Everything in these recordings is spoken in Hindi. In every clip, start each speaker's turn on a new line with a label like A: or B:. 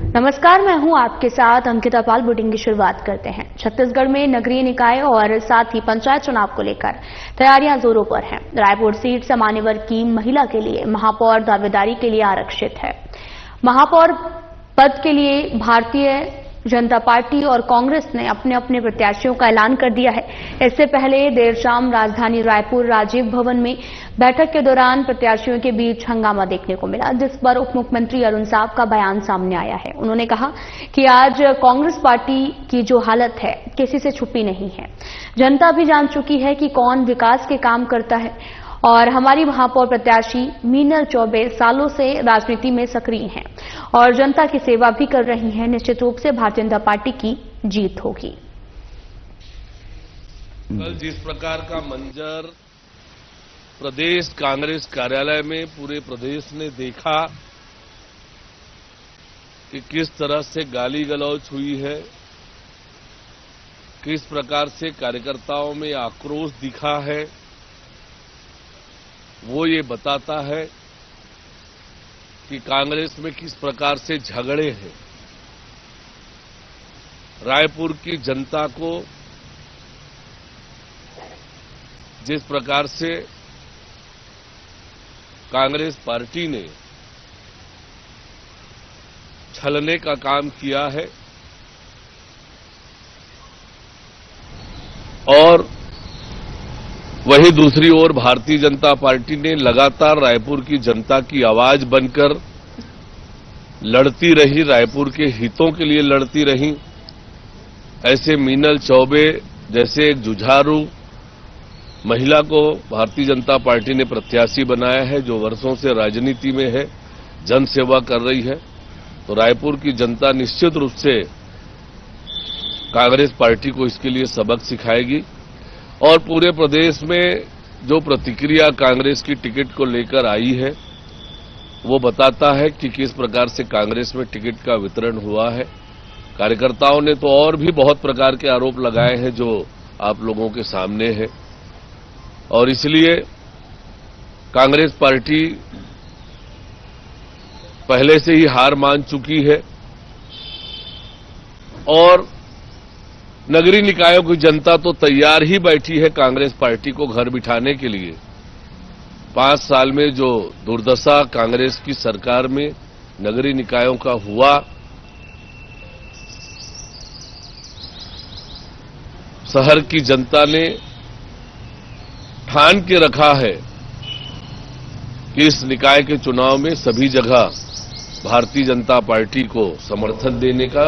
A: नमस्कार, मैं हूं आपके साथ अंकिता पाल। बुलेटिन की शुरुआत करते हैं। छत्तीसगढ़ में नगरीय निकाय और साथ ही पंचायत चुनाव को लेकर तैयारियां जोरों पर हैं। रायपुर सीट सामान्य वर्ग की महिला के लिए महापौर दावेदारी के लिए आरक्षित है। महापौर पद के लिए भारतीय जनता पार्टी और कांग्रेस ने अपने अपने प्रत्याशियों का ऐलान कर दिया है। इससे पहले देर शाम राजधानी रायपुर राजीव भवन में बैठक के दौरान प्रत्याशियों के बीच हंगामा देखने को मिला, जिस पर उप मुख्यमंत्री अरुण साव का बयान सामने आया है। उन्होंने कहा कि आज कांग्रेस पार्टी की जो हालत है किसी से छुपी नहीं है। जनता भी जान चुकी है कि कौन विकास के काम करता है और हमारी महापौर प्रत्याशी मीनल चौबे सालों से राजनीति में सक्रिय हैं और जनता की सेवा भी कर रही हैं। निश्चित रूप से भारतीय जनता पार्टी की जीत होगी।
B: कल जिस प्रकार का मंजर प्रदेश कांग्रेस कार्यालय में पूरे प्रदेश ने देखा कि किस तरह से गाली गलौज हुई है, किस प्रकार से कार्यकर्ताओं में आक्रोश दिखा है, वो ये बताता है कि कांग्रेस में किस प्रकार से झगड़े हैं। रायपुर की जनता को जिस प्रकार से कांग्रेस पार्टी ने छलने का काम किया है और वहीं दूसरी ओर भारतीय जनता पार्टी ने लगातार रायपुर की जनता की आवाज बनकर लड़ती रही, रायपुर के हितों के लिए लड़ती रही। ऐसे मीनल चौबे जैसे एक जुझारू महिला को भारतीय जनता पार्टी ने प्रत्याशी बनाया है, जो वर्षों से राजनीति में है, जन सेवा कर रही है। तो रायपुर की जनता निश्चित रूप से कांग्रेस पार्टी को इसके लिए सबक सिखाएगी और पूरे प्रदेश में जो प्रतिक्रिया कांग्रेस की टिकट को लेकर आई है वो बताता है कि किस प्रकार से कांग्रेस में टिकट का वितरण हुआ है। कार्यकर्ताओं ने तो और भी बहुत प्रकार के आरोप लगाए हैं जो आप लोगों के सामने है और इसलिए कांग्रेस पार्टी पहले से ही हार मान चुकी है और नगरीय निकायों की जनता तो तैयार ही बैठी है कांग्रेस पार्टी को घर बिठाने के लिए। 5 साल में जो दुर्दशा कांग्रेस की सरकार में नगरीय निकायों का हुआ, शहर की जनता ने ठान के रखा है कि इस निकाय के चुनाव में सभी जगह भारतीय जनता पार्टी को समर्थन देने का,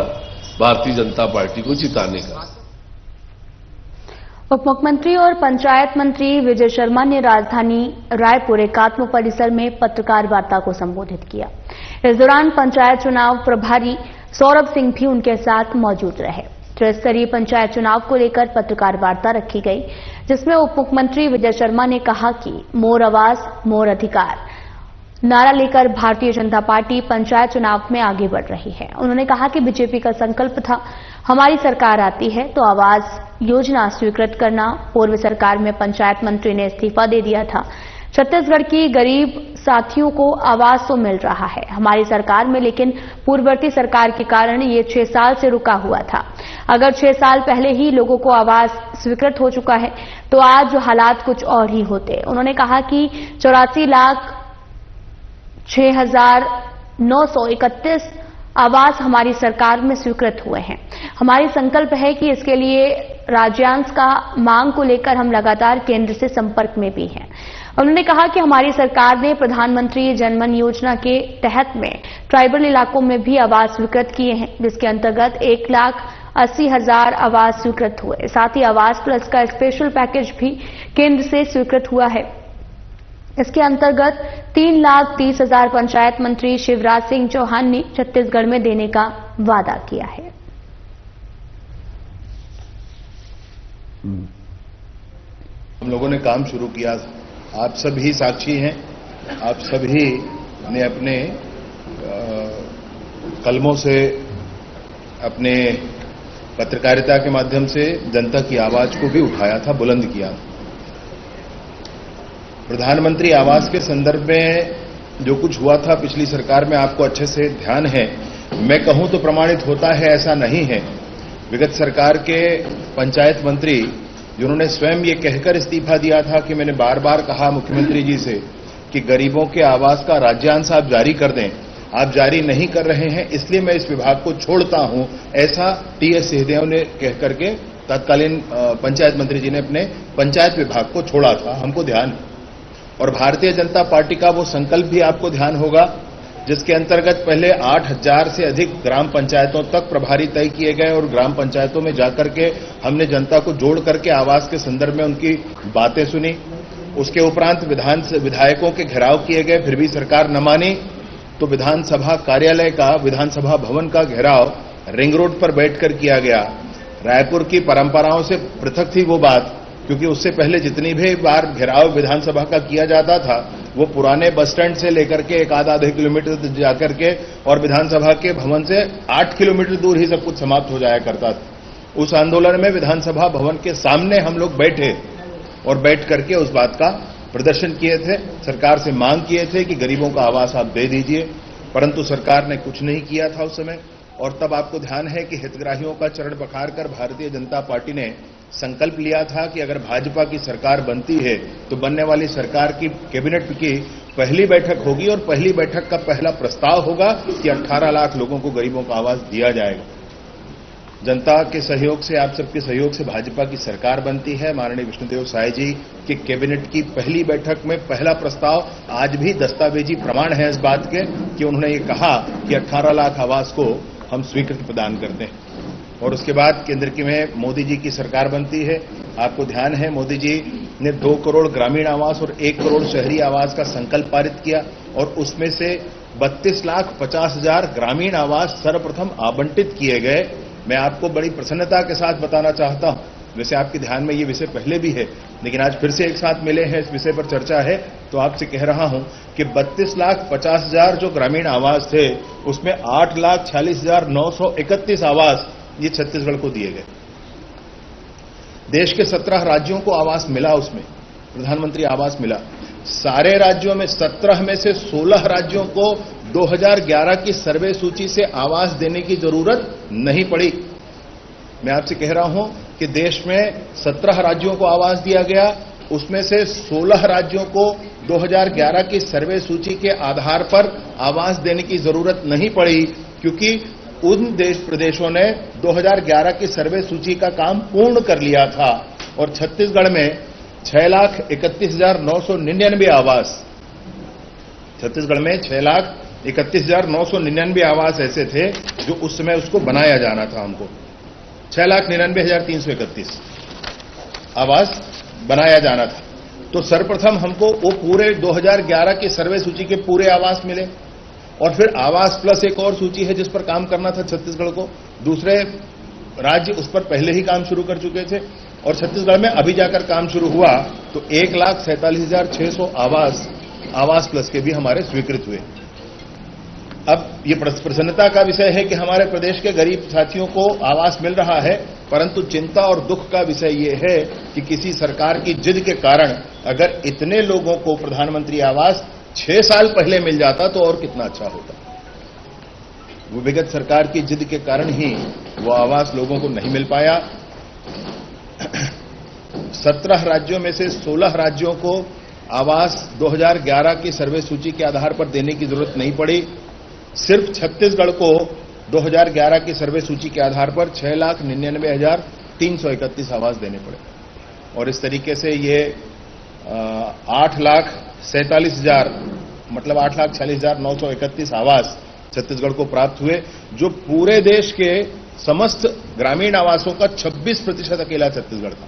B: भारतीय जनता पार्टी को जिताने का।
A: उप मुख्यमंत्री और पंचायत मंत्री विजय शर्मा ने राजधानी रायपुर एकात्म परिसर में पत्रकार वार्ता को संबोधित किया। इस दौरान पंचायत चुनाव प्रभारी सौरभ सिंह भी उनके साथ मौजूद रहे। त्रिस्तरीय पंचायत चुनाव को लेकर पत्रकार वार्ता रखी गई, जिसमें उप मुख्यमंत्री विजय शर्मा ने कहा कि मोर आवाज मोर अधिकार नारा लेकर भारतीय जनता पार्टी पंचायत चुनाव में आगे बढ़ रही है। उन्होंने कहा कि बीजेपी का संकल्प था हमारी सरकार आती है तो आवास योजना स्वीकृत करना। पूर्व सरकार में पंचायत मंत्री ने इस्तीफा दे दिया था। छत्तीसगढ़ की गरीब साथियों को आवास तो मिल रहा है हमारी सरकार में, लेकिन पूर्ववर्ती सरकार के कारण ये 6 साल से रुका हुआ था। अगर 6 साल पहले ही लोगों को आवास स्वीकृत हो चुका है तो आज हालात कुछ और ही होते। उन्होंने कहा कि 84,06,931 आवास हमारी सरकार में स्वीकृत हुए हैं। हमारी संकल्प है कि इसके लिए राज्यांश का मांग को लेकर हम लगातार केंद्र से संपर्क में भी हैं। उन्होंने कहा कि हमारी सरकार ने प्रधानमंत्री जनमन योजना के तहत में ट्राइबल इलाकों में भी आवास स्वीकृत किए हैं, जिसके अंतर्गत 1,80,000 आवास स्वीकृत हुए। साथ ही आवास प्लस का स्पेशल पैकेज भी केंद्र से स्वीकृत हुआ है। इसके अंतर्गत 3,30,000 पंचायत मंत्री शिवराज सिंह चौहान ने छत्तीसगढ़ में देने का वादा किया है।
C: हम लोगों ने काम शुरू किया, आप सभी साक्षी हैं। आप सभी ने अपने कलमों से, अपने पत्रकारिता के माध्यम से जनता की आवाज को भी उठाया था, बुलंद किया। प्रधानमंत्री आवास के संदर्भ में जो कुछ हुआ था पिछली सरकार में, आपको अच्छे से ध्यान है मैं कहूं तो प्रमाणित होता है, ऐसा नहीं है। विगत सरकार के पंचायत मंत्री जिन्होंने स्वयं ये कहकर इस्तीफा दिया था कि मैंने बार बार कहा मुख्यमंत्री जी से कि गरीबों के आवास का राज्यांश आप जारी कर दें, आप जारी नहीं कर रहे हैं, इसलिए मैं इस विभाग को छोड़ता हूं, ऐसा टीएस सिंहदेव ने कह करके तत्कालीन पंचायत मंत्री जी ने अपने पंचायत विभाग को छोड़ा था, हमको ध्यान है। और भारतीय जनता पार्टी का वो संकल्प भी आपको ध्यान होगा जिसके अंतर्गत पहले 8000 से अधिक ग्राम पंचायतों तक प्रभारी तय किए गए और ग्राम पंचायतों में जाकर के हमने जनता को जोड़ करके आवास के संदर्भ में उनकी बातें सुनी। उसके उपरांत विधायकों के घेराव किए गए, फिर भी सरकार न मानी तो विधानसभा कार्यालय का, विधानसभा भवन का घेराव रिंग रोड पर बैठकर किया गया। रायपुर की परंपराओं से पृथक थी वो बात, क्योंकि उससे पहले जितनी भी बार घेराव विधानसभा का किया जाता था वो पुराने बस स्टैंड से लेकर के एक आधा किलोमीटर जाकर के और विधानसभा के भवन से 8 किलोमीटर दूर ही सब कुछ समाप्त हो जाया करता था। उस आंदोलन में विधानसभा भवन के सामने हम लोग बैठे और बैठ करके उस बात का प्रदर्शन किए थे, सरकार से मांग किए थे कि गरीबों का आवास आप दे दीजिए, परंतु सरकार ने कुछ नहीं किया था उस समय। और तब आपको ध्यान है कि हितग्राहियों का चरण पखार कर भारतीय जनता पार्टी ने संकल्प लिया था कि अगर भाजपा की सरकार बनती है तो बनने वाली सरकार की कैबिनेट की पहली बैठक होगी और पहली बैठक का पहला प्रस्ताव होगा कि 18 लाख लोगों को गरीबों का आवास दिया जाएगा। जनता के सहयोग से, आप सबके सहयोग से भाजपा की सरकार बनती है। माननीय विष्णुदेव साय जी की कैबिनेट की पहली बैठक में पहला प्रस्ताव आज भी दस्तावेजी प्रमाण है इस बात के कि उन्होंने ये कहा कि 18 लाख आवास को हम स्वीकृति प्रदान करते हैं। और उसके बाद केंद्र की में मोदी जी की सरकार बनती है। आपको ध्यान है मोदी जी ने 2 करोड़ ग्रामीण आवास और 1 करोड़ शहरी आवास का संकल्प पारित किया और उसमें से 32,50,000 ग्रामीण आवास सर्वप्रथम आवंटित किए गए। मैं आपको बड़ी प्रसन्नता के साथ बताना चाहता हूं, वैसे आपके ध्यान में ये विषय पहले भी है लेकिन आज फिर से एक साथ मिले हैं, इस विषय पर चर्चा है तो आपसे कह रहा हूं कि 32,50,000 जो ग्रामीण आवास थे उसमें 8,46,931 आवास ये छत्तीसगढ़ को दिए गए। देश के 17 राज्यों को आवास मिला, उसमें प्रधानमंत्री आवास मिला। सारे राज्यों में 17 में से 16 राज्यों को 2011 की सर्वे सूची से आवास देने की जरूरत नहीं पड़ी। मैं आपसे कह रहा हूं कि देश में 17 राज्यों को आवास दिया गया, उसमें से 16 राज्यों को 2011 की सर्वे सूची के आधार पर आवास देने की जरूरत नहीं पड़ी, क्योंकि उन प्रदेशों ने 2011 की सर्वे सूची का काम पूर्ण कर लिया था। और छत्तीसगढ़ में 6,31,999 आवास, छत्तीसगढ़ में 6,31,999 आवास ऐसे थे जो उस समय उसको बनाया जाना था। हमको 6,99,331 आवास बनाया जाना था। तो सर्वप्रथम हमको वो पूरे 2011 की सर्वे सूची के पूरे आवास मिले और फिर आवास प्लस एक और सूची है जिस पर काम करना था छत्तीसगढ़ को। दूसरे राज्य उस पर पहले ही काम शुरू कर चुके थे और छत्तीसगढ़ में अभी जाकर काम शुरू हुआ तो 1,47,600 आवास प्लस के भी हमारे स्वीकृत हुए। अब ये प्रसन्नता का विषय है कि हमारे प्रदेश के गरीब साथियों को आवास मिल रहा है, परंतु चिंता और दुख का विषय ये है कि किसी सरकार की जिद के कारण अगर इतने लोगों को प्रधानमंत्री आवास 6 साल पहले मिल जाता तो और कितना अच्छा होता। वो विगत सरकार की जिद के कारण ही वो आवास लोगों को नहीं मिल पाया। 17 राज्यों में से 16 राज्यों को आवास 2011 की सर्वे सूची के आधार पर देने की जरूरत नहीं पड़ी। सिर्फ छत्तीसगढ़ को 2011 की सर्वे सूची के आधार पर 6,99,331 आवास देने पड़े और इस तरीके से ये 8,47,000 मतलब 8,46,931 आवास छत्तीसगढ़ को प्राप्त हुए, जो पूरे देश के समस्त ग्रामीण आवासों का 26% अकेला छत्तीसगढ़ था।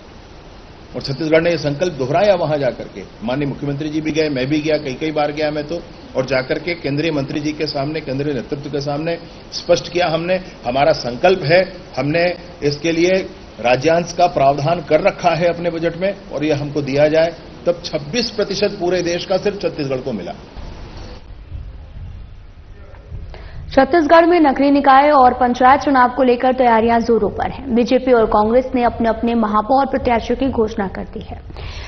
C: और छत्तीसगढ़ ने यह संकल्प दोहराया वहां जाकर के। माननीय मुख्यमंत्री जी भी गए, मैं भी गया, कई बार गया मैं तो, और जाकर के केंद्रीय मंत्री जी के सामने, केंद्रीय नेतृत्व के सामने स्पष्ट किया हमने, हमारा संकल्प है, हमने इसके लिए राज्यांश का प्रावधान कर रखा है अपने बजट में और यह हमको दिया जाए। तब 26% पूरे देश का सिर्फ छत्तीसगढ़ को मिला।
A: छत्तीसगढ़ में नगरीय निकाय और पंचायत चुनाव को लेकर तैयारियां जोरों पर हैं। बीजेपी और कांग्रेस ने अपने अपने महापौर प्रत्याशियों की घोषणा कर दी है।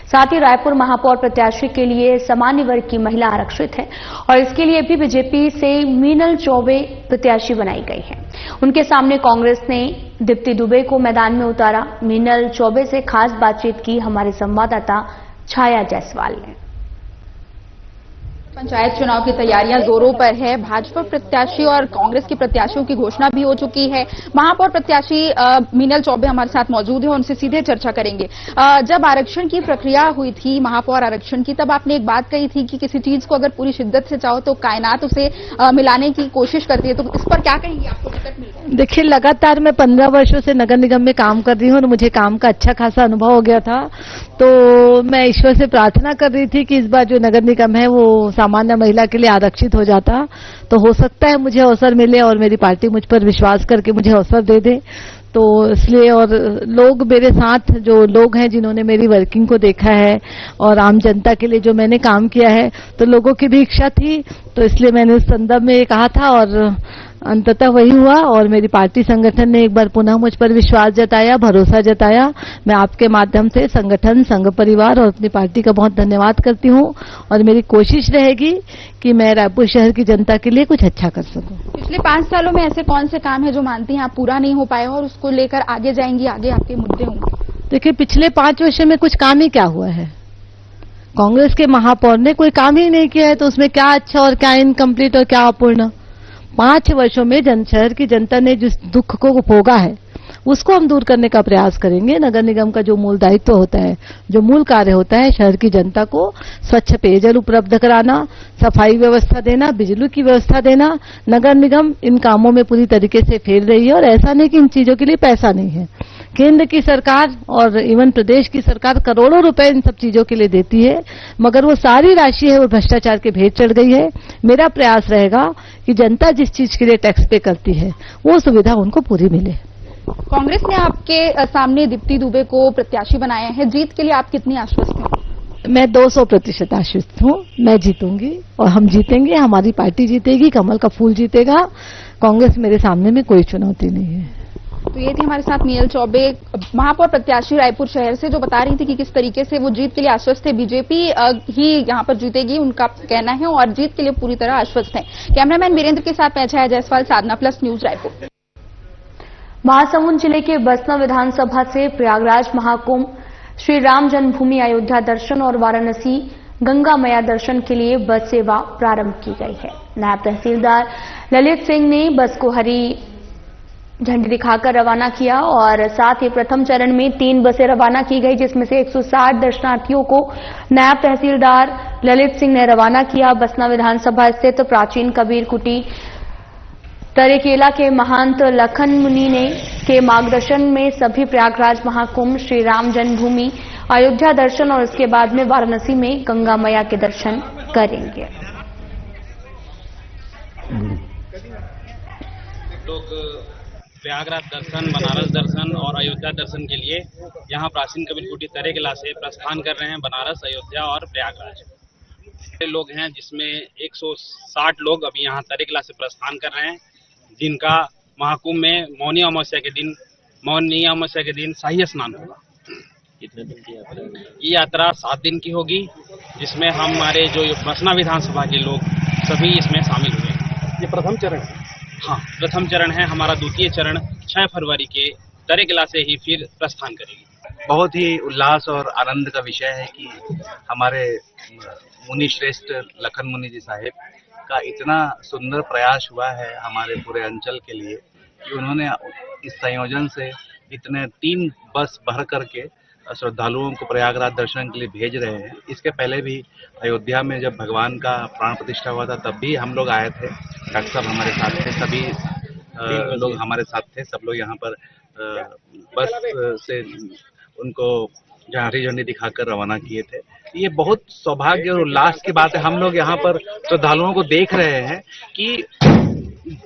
A: साथ ही रायपुर महापौर प्रत्याशी के लिए सामान्य वर्ग की महिला आरक्षित है और इसके लिए भी बीजेपी से मीनल चौबे प्रत्याशी बनाई गई है। उनके सामने कांग्रेस ने दीप्ति दुबे को मैदान में उतारा। मीनल चौबे से खास बातचीत की हमारे संवाददाता छाया जायसवाल ने।
D: पंचायत चुनाव की तैयारियां जोरों पर है। भाजपा प्रत्याशी और कांग्रेस के प्रत्याशियों की घोषणा भी हो चुकी है। महापौर प्रत्याशी मीनल चौबे हमारे साथ मौजूद है, उनसे सीधे चर्चा करेंगे। जब आरक्षण की प्रक्रिया हुई थी, महापौर आरक्षण की, तब आपने एक बात कही थी कि किसी चीज को अगर पूरी शिद्दत से चाहो तो कायनात उसे मिलाने की कोशिश करती है, तो इस पर क्या कहेंगे? आपको टिकट मिल गया?
E: देखिए, लगातार मैं 15 वर्षों से नगर निगम में काम कर रही हूँ और मुझे काम का अच्छा खासा अनुभव हो गया था। तो मैं ईश्वर से प्रार्थना कर रही थी कि इस बार जो नगर निगम है वो सामान्य महिला के लिए आरक्षित हो जाता, तो हो सकता है मुझे अवसर मिले और मेरी पार्टी मुझ पर विश्वास करके मुझे अवसर दे दे। तो इसलिए, और लोग मेरे साथ जो लोग हैं जिन्होंने मेरी वर्किंग को देखा है और आम जनता के लिए जो मैंने काम किया है, तो लोगों की भी इच्छा थी, तो इसलिए मैंने उस संदर्भ में ये कहा था और अंततः वही हुआ। और मेरी पार्टी संगठन ने एक बार पुनः मुझ पर विश्वास जताया, भरोसा जताया। मैं आपके माध्यम से संगठन, संघ परिवार और अपनी पार्टी का बहुत धन्यवाद करती हूं और मेरी कोशिश रहेगी कि मैं रायपुर शहर की जनता के लिए कुछ अच्छा कर सकूं।
D: पिछले 5 सालों में ऐसे कौन से काम है जो मानती हैं आप पूरा नहीं हो पाए और उसको लेकर आगे जाएंगी, आगे आपके मुद्दे होंगे?
E: देखिए, पिछले 5 वर्षों में कुछ काम ही क्या हुआ है? कांग्रेस के महापौर ने कोई काम ही नहीं किया है, तो उसमें क्या अच्छा और क्या इनकम्प्लीट और क्या अपूर्ण? 5 वर्षों में शहर की जनता ने जिस दुख को भोगा है उसको हम दूर करने का प्रयास करेंगे। नगर निगम का जो मूल दायित्व होता है, जो मूल कार्य होता है, शहर की जनता को स्वच्छ पेयजल उपलब्ध कराना, सफाई व्यवस्था देना, बिजली की व्यवस्था देना, नगर निगम इन कामों में पूरी तरीके से फेल रही है। और ऐसा नहीं कि इन चीजों के लिए पैसा नहीं है। केंद्र की सरकार और इवन प्रदेश की सरकार करोड़ों रुपए इन सब चीजों के लिए देती है, मगर वो सारी राशि है वो भ्रष्टाचार के भेंट चढ़ गई है। मेरा प्रयास रहेगा कि जनता जिस चीज के लिए टैक्स पे करती है वो सुविधा उनको पूरी मिले।
D: कांग्रेस ने आपके सामने दीप्ति दुबे को प्रत्याशी बनाया है। जीत के लिए आप कितनी आश्वस्त हैं?
E: मैं 200% आश्वस्त हूँ। मैं जीतूंगी और हम जीतेंगे, हमारी पार्टी जीतेगी, कमल का फूल जीतेगा। कांग्रेस मेरे सामने में कोई चुनौती नहीं है।
D: तो ये थी हमारे साथ मीनल चौबे, महापौर प्रत्याशी रायपुर शहर से, जो बता रही थी कि किस तरीके से वो जीत के लिए आश्वस्त है। बीजेपी ही यहाँ पर जीतेगी, उनका कहना है, और जीत के लिए पूरी तरह आश्वस्त है। कैमरामैन वीरेंद्र के साथ मैं छाया जायसवाल, साधना प्लस न्यूज, रायपुर।
A: महासमुंद जिले के बसना विधानसभा से प्रयागराज महाकुंभ, श्री राम जन्मभूमि अयोध्या दर्शन और वाराणसी गंगा मैया दर्शन के लिए बस सेवा प्रारंभ की गई है। नायब तहसीलदार ललित सिंह ने बस को हरी झंडी दिखाकर रवाना किया और साथ ही प्रथम चरण में 3 बसें रवाना की गई, जिसमें से 160 दर्शनार्थियों को नायब तहसीलदार ललित सिंह ने रवाना किया। बसना विधानसभा स्थित प्राचीन कबीर कुटी तरेकेला के महंत लखन मुनि ने के मार्गदर्शन में सभी प्रयागराज महाकुंभ, श्री राम जन्मभूमि अयोध्या दर्शन और उसके बाद में वाराणसी में गंगा मैया के दर्शन करेंगे।
F: लोग प्रयागराज दर्शन, बनारस दर्शन और अयोध्या दर्शन के लिए यहाँ प्राचीन कबीर कुटी तरेकेला से प्रस्थान कर रहे हैं, बनारस, अयोध्या और प्रयागराज। लोग हैं जिसमें 160 लोग अभी यहाँ तरेकेला से प्रस्थान कर रहे हैं, जिनका महाकुंभ में मौनी अमावस्या के दिन शाही स्नान होगा। कितने दिन की यात्रा? ये यात्रा 7 दिन की होगी, जिसमें हमारे जो बसना विधानसभा के लोग सभी इसमें शामिल हुए। ये प्रथम चरण है? हाँ, प्रथम चरण है। हमारा द्वितीय चरण 6 फरवरी के तरेकेला से ही फिर प्रस्थान करेगी।
G: बहुत ही उल्लास और आनंद का विषय है कि हमारे मुनि श्रेष्ठ लखन मुनि जी साहेब का इतना सुंदर प्रयास हुआ है हमारे पूरे अंचल के लिए कि उन्होंने इस संयोजन से इतने 3 बस भर करके श्रद्धालुओं को प्रयागराज दर्शन के लिए भेज रहे हैं। इसके पहले भी अयोध्या में जब भगवान का प्राण प्रतिष्ठा हुआ था तब भी हम लोग आए थे, डॉक्टर साहब हमारे साथ थे, सभी लोग हमारे साथ थे। सब लोग यहाँ पर बस से उनको हरी झंडी दिखाकर रवाना किए थे। ये बहुत सौभाग्य और उल्लास की बात है। हम लोग यहाँ पर श्रद्धालुओं को देख रहे हैं कि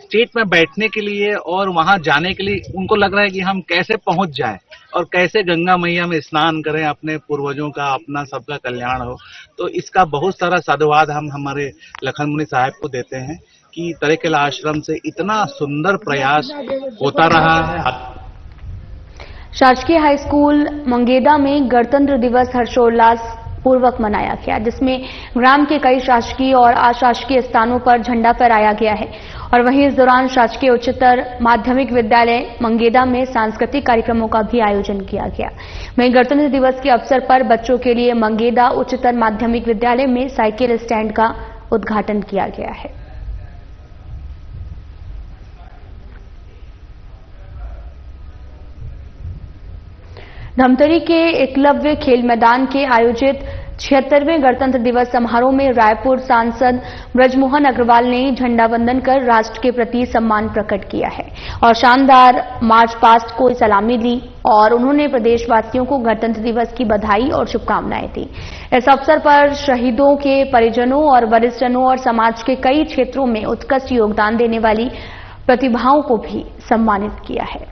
G: स्टेट में बैठने के लिए और वहां जाने के लिए उनको लग रहा है कि हम कैसे पहुंच जाएं और कैसे गंगा मैया में स्नान करें, अपने पूर्वजों का, अपना सबका कल्याण हो। तो इसका बहुत सारा साधुवाद हम हमारे लखन मुनि साहब को देते हैं कि तरेकेला आश्रम से इतना सुंदर प्रयास होता रहा है।
A: शासकीय हाई स्कूल मंगेदा में गणतंत्र दिवस हर्षोल्लास पूर्वक मनाया गया, जिसमें ग्राम के कई शासकीय और अशासकीय स्थानों पर झंडा फहराया गया है। और वहीं इस दौरान शासकीय उच्चतर माध्यमिक विद्यालय मंगेदा में सांस्कृतिक कार्यक्रमों का भी आयोजन किया गया। वहीं गणतंत्र दिवस के अवसर पर बच्चों के लिए मंगेदा उच्चतर माध्यमिक विद्यालय में साइकिल स्टैंड का उद्घाटन किया गया है। धमतरी के एकलव्य खेल मैदान के आयोजित 76वें गणतंत्र दिवस समारोह में रायपुर सांसद ब्रजमोहन अग्रवाल ने झंडा वंदन कर राष्ट्र के प्रति सम्मान प्रकट किया है और शानदार मार्च पास्ट को सलामी दी और उन्होंने प्रदेशवासियों को गणतंत्र दिवस की बधाई और शुभकामनाएं दी। इस अवसर पर शहीदों के परिजनों और वरिष्ठजनों और समाज के कई क्षेत्रों में उत्कृष्ट योगदान देने वाली प्रतिभाओं को भी सम्मानित किया है।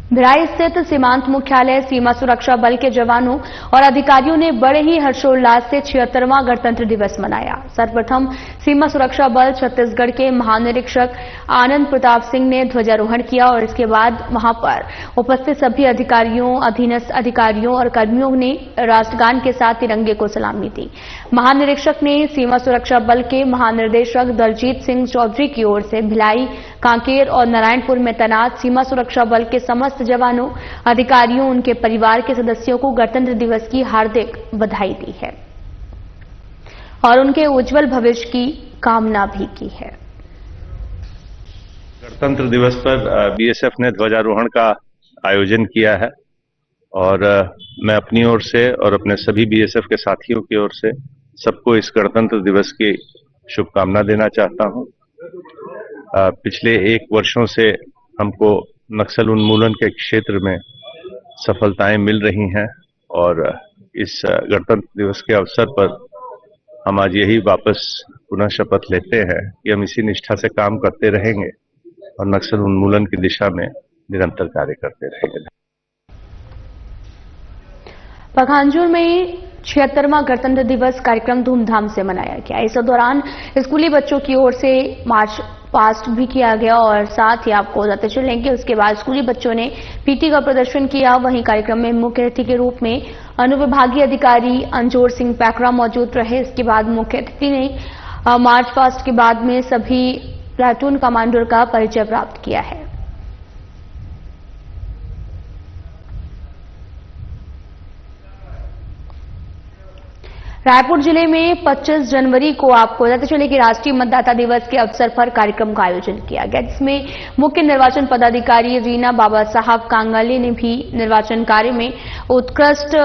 A: भिलाई स्थित सीमांत मुख्यालय सीमा सुरक्षा बल के जवानों और अधिकारियों ने बड़े ही हर्षोल्लास से 76वां गणतंत्र दिवस मनाया। सर्वप्रथम सीमा सुरक्षा बल छत्तीसगढ़ के महानिरीक्षक आनंद प्रताप सिंह ने ध्वजारोहण किया और इसके बाद वहां पर उपस्थित सभी अधिकारियों, अधीनस्थ अधिकारियों और कर्मियों ने राष्ट्रगान के साथ तिरंगे को सलामी दी। महानिरीक्षक ने सीमा सुरक्षा बल के महानिर्देशक दलजीत सिंह चौधरी की ओर से भिलाई, कांकेर और नारायणपुर में तैनात सीमा सुरक्षा बल के समस्त जवानों, अधिकारियों, उनके परिवार के सदस्यों को गणतंत्र दिवस की हार्दिक बधाई दी है और उनके उज्जवल भविष्य की कामना भी की है।
H: गणतंत्र दिवस पर बीएसएफ ने ध्वजारोहण का आयोजन किया है और मैं अपनी ओर से और अपने सभी बीएसएफ के साथियों की ओर से सबको इस गणतंत्र दिवस की शुभकामना देना चाहता हूं। पिछले 1 वर्षों से हमको नक्सल उन्मूलन के क्षेत्र में सफलताएं मिल रही हैं और इस गणतंत्र दिवस के अवसर पर हम आज यही वापस पुनः शपथ लेते हैं कि हम इसी निष्ठा से काम करते रहेंगे और नक्सल उन्मूलन की दिशा में निरंतर कार्य करते रहेंगे।
A: पखांजूर में 76वां गणतंत्र दिवस कार्यक्रम धूमधाम से मनाया गया। इस दौरान स्कूली बच्चों की ओर से मार्च पास्ट भी किया गया और साथ ही आपको बताते चलेंगे उसके बाद स्कूली बच्चों ने पीटी का प्रदर्शन किया। वहीं कार्यक्रम में मुख्य अतिथि के रूप में अनुविभागीय अधिकारी अंजोर सिंह पैकरा मौजूद रहे। इसके बाद मुख्य अतिथि ने मार्च पास्ट के बाद में सभी प्लाटून कमांडर का परिचय प्राप्त किया है। रायपुर जिले में 25 जनवरी को आपको बताते चले कि राष्ट्रीय मतदाता दिवस के अवसर पर कार्यक्रम का आयोजन किया गया, जिसमें मुख्य निर्वाचन पदाधिकारी रीना बाबा साहब कांगाले ने भी निर्वाचन कार्य में उत्कृष्ट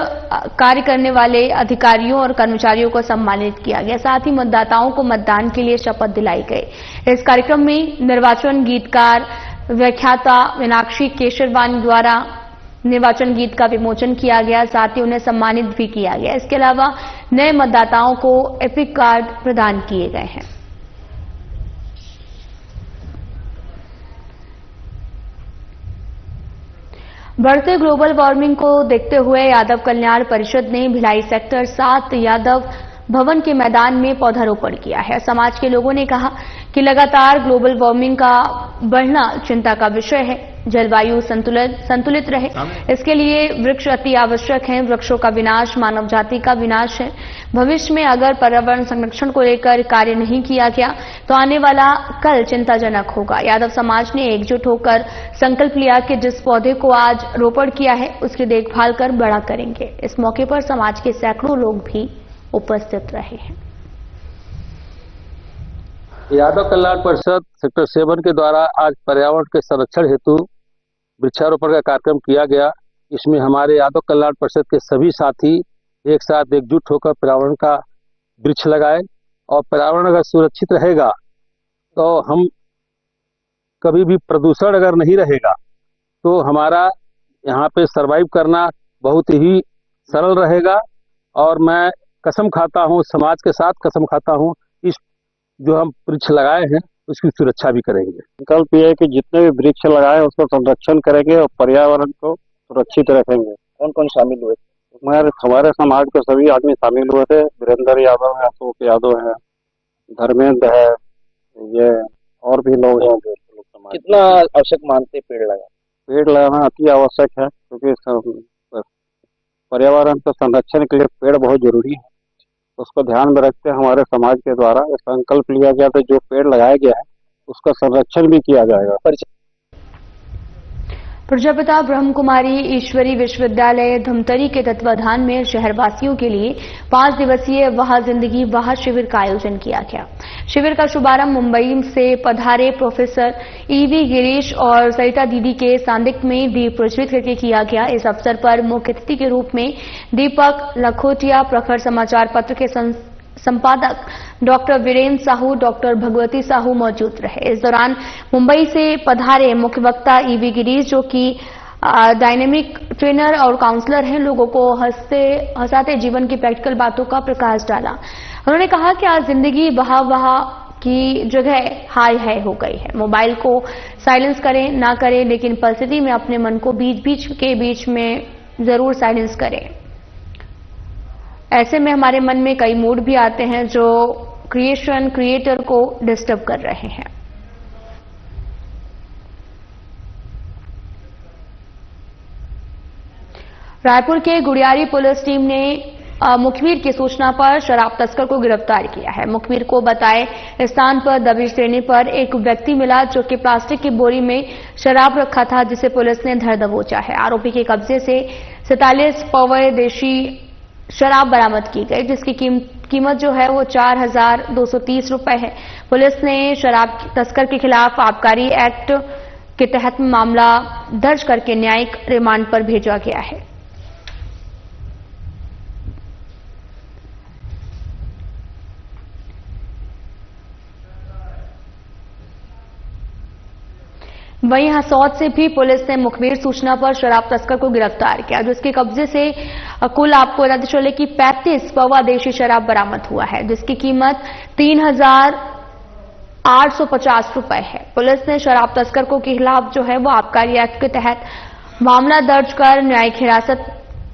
A: कार्य करने वाले अधिकारियों और कर्मचारियों को सम्मानित किया गया। साथ ही मतदाताओं को मतदान के लिए शपथ दिलाई गई। इस कार्यक्रम में निर्वाचन गीतकार व्याख्याता मीनाक्षी केशरवानी द्वारा निर्वाचन गीत का विमोचन किया गया, साथ ही उन्हें सम्मानित भी किया गया। इसके अलावा नए मतदाताओं को एपिक कार्ड प्रदान किए गए हैं। बढ़ते ग्लोबल वार्मिंग को देखते हुए यादव कल्याण परिषद ने भिलाई सेक्टर 7 यादव भवन के मैदान में पौधारोपण किया है। समाज के लोगों ने कहा कि लगातार ग्लोबल वार्मिंग का बढ़ना चिंता का विषय है। जलवायु संतुलित रहे, इसके लिए वृक्ष अति आवश्यक हैं। वृक्षों का विनाश मानव जाति का विनाश है। भविष्य में अगर पर्यावरण संरक्षण को लेकर कार्य नहीं किया गया तो आने वाला कल चिंताजनक होगा। यादव समाज ने एकजुट होकर संकल्प लिया कि जिस पौधे को आज रोपण किया है उसकी देखभाल कर बड़ा करेंगे। इस मौके पर समाज के सैकड़ों लोग भी उपस्थित रहे हैं।
I: यादव कल्याण परिषद सेक्टर 7 के द्वारा आज पर्यावरण के संरक्षण हेतु वृक्षारोपण का कार्यक्रम किया गया। इसमें हमारे यादव कल्याण परिषद के सभी साथी एक साथ एकजुट होकर पर्यावरण का वृक्ष लगाए और पर्यावरण अगर सुरक्षित रहेगा तो हम कभी भी प्रदूषण अगर नहीं रहेगा तो हमारा यहाँ पे सरवाइव करना बहुत ही सरल रहेगा। और मैं कसम खाता हूँ, समाज के साथ कसम खाता हूँ, इस जो हम वृक्ष लगाए हैं उसकी सुरक्षा भी करेंगे।
J: संकल्प ये है कि जितने भी वृक्ष लगाए उसको संरक्षण करेंगे और पर्यावरण को सुरक्षित रखेंगे। कौन कौन शामिल हुए?
I: मगर हमारे समाज के सभी आदमी शामिल हुए थे। वीरेंद्र यादव है, अशोक यादव है, धर्मेंद्र है, ये और भी लोग हैं जो लोग समाज।
J: कितना आवश्यक मानते पेड़ लगाना?
I: पेड़ लगाना अति आवश्यक है, क्योंकि पर्यावरण के संरक्षण के लिए पेड़ बहुत जरूरी है। उसको ध्यान में रखते हमारे समाज के द्वारा संकल्प लिया गया था, जो पेड़ लगाया गया है उसका संरक्षण भी किया जाएगा।
A: प्रजापिता ब्रह्म कुमारी ईश्वरी विश्वविद्यालय धमतरी के तत्वाधान में शहरवासियों के लिए 5 दिवसीय वहाँ जिंदगी वहाँ शिविर का आयोजन किया गया। शिविर का शुभारंभ मुंबई से पधारे प्रोफेसर ईवी गिरीश और सरिता दीदी के सानिध्य में दीप प्रज्वलित करके किया गया। इस अवसर पर मुख्य अतिथि के रूप में दीपक लखोटिया, प्रखर समाचार पत्र के संपादक डॉक्टर वीरेंद्र साहू, डॉक्टर भगवती साहू मौजूद रहे। इस दौरान मुंबई से पधारे मुख्य वक्ता ईवी गिरीश, जो कि डायनेमिक ट्रेनर और काउंसलर हैं, लोगों को हंसाते जीवन की प्रैक्टिकल बातों का प्रकाश डाला। उन्होंने कहा कि आज जिंदगी वहा की जगह हाय हाय हो गई है। मोबाइल को साइलेंस करें ना करें, लेकिन परिस्थिति में अपने मन को बीच में जरूर साइलेंस करें। ऐसे में हमारे मन में कई मूड भी आते हैं जो क्रिएटर को डिस्टर्ब कर रहे हैं। रायपुर के गुड़ियारी पुलिस टीम ने मुखबिर की सूचना पर शराब तस्कर को गिरफ्तार किया है। मुखबिर को बताए स्थान पर दबिश देने पर एक व्यक्ति मिला जो कि प्लास्टिक की बोरी में शराब रखा था, जिसे पुलिस ने धर दबोचा है। आरोपी के कब्जे से 47 पौवे देशी शराब बरामद की गई, जिसकी कीमत जो है वो 4,230 रुपए है। पुलिस ने शराब तस्कर के खिलाफ आबकारी एक्ट के तहत मामला दर्ज करके न्यायिक रिमांड पर भेजा गया है। वहीं हसौद से भी पुलिस ने मुखबिर सूचना पर शराब तस्कर को गिरफ्तार किया, जिसके कब्जे से कुल आपको बता चले कि 35 पौवा देशी शराब बरामद हुआ है, जिसकी कीमत 3,850 रुपए है। पुलिस ने शराब तस्कर को के खिलाफ जो है वो आबकारी एक्ट के तहत मामला दर्ज कर न्यायिक हिरासत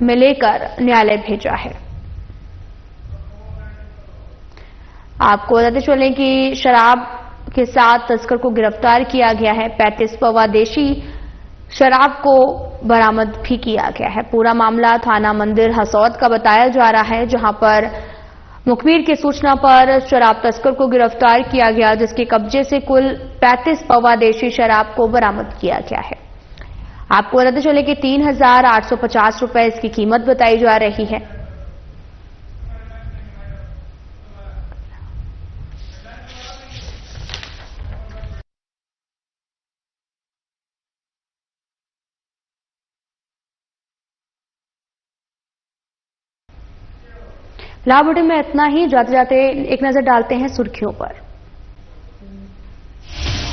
A: में लेकर न्यायालय भेजा है। आपको बताते चलें कि शराब के साथ तस्कर को गिरफ्तार किया गया है। 35 पौवा देशी शराब को बरामद भी किया गया है। पूरा मामला थाना मंदिर हसौद का बताया जा रहा है, जहां पर मुखबिर की सूचना पर शराब तस्कर को गिरफ्तार किया गया, जिसके कब्जे से कुल 35 पौवा देशी शराब को बरामद किया गया है। आपको बताते चले कि 3,850 रुपए इसकी कीमत बताई जा रही है। लाभ में इतना ही। जाते जाते एक नजर डालते हैं सुर्खियों पर।